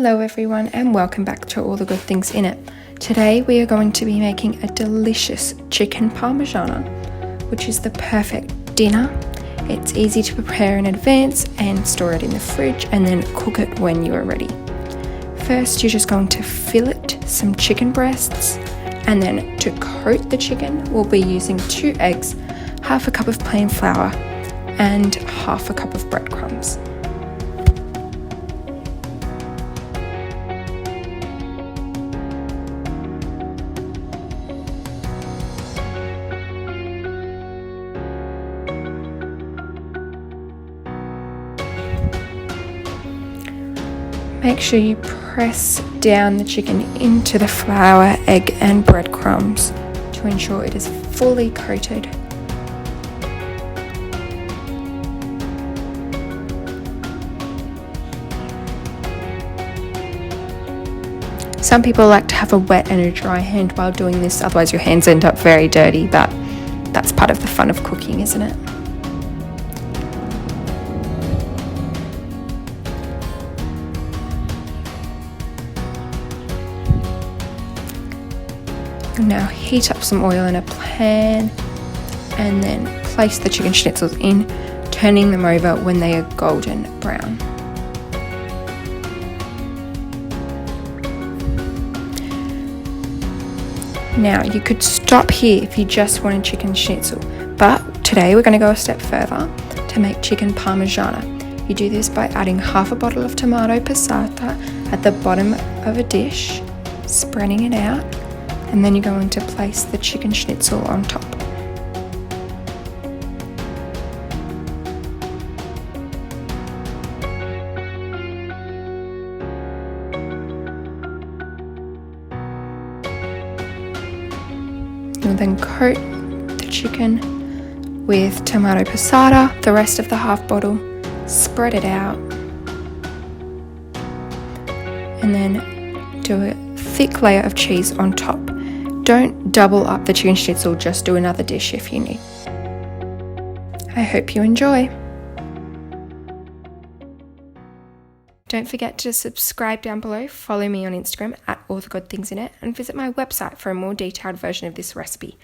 Hello everyone and welcome back to All the Good Things in It. Today we are going to be making a delicious chicken parmigiana, which is the perfect dinner. It's easy to prepare in advance and store it in the fridge and then cook it when you are ready. First, you're just going to fillet some chicken breasts, and then to coat the chicken we'll be using 2 eggs, half a cup of plain flour and half a cup of breadcrumbs. Make sure you press down the chicken into the flour, egg and breadcrumbs to ensure it is fully coated. Some people like to have a wet and a dry hand while doing this, otherwise your hands end up very dirty, but that's part of the fun of cooking, isn't it? Now heat up some oil in a pan and then place the chicken schnitzels in, turning them over when they are golden brown. Now you could stop here if you just wanted chicken schnitzel, but today we're going to go a step further to make chicken parmigiana. You do this by adding half a bottle of tomato passata at the bottom of a dish, spreading it out, and then you're going to place the chicken schnitzel on top. You'll then coat the chicken with tomato passata, the rest of the half bottle, spread it out, and then do a thick layer of cheese on top. Don't double up the chicken schnitzel, just do another dish if you need. I hope you enjoy. Don't forget to subscribe down below, follow me on Instagram at All the Good Things in It, and visit my website for a more detailed version of this recipe.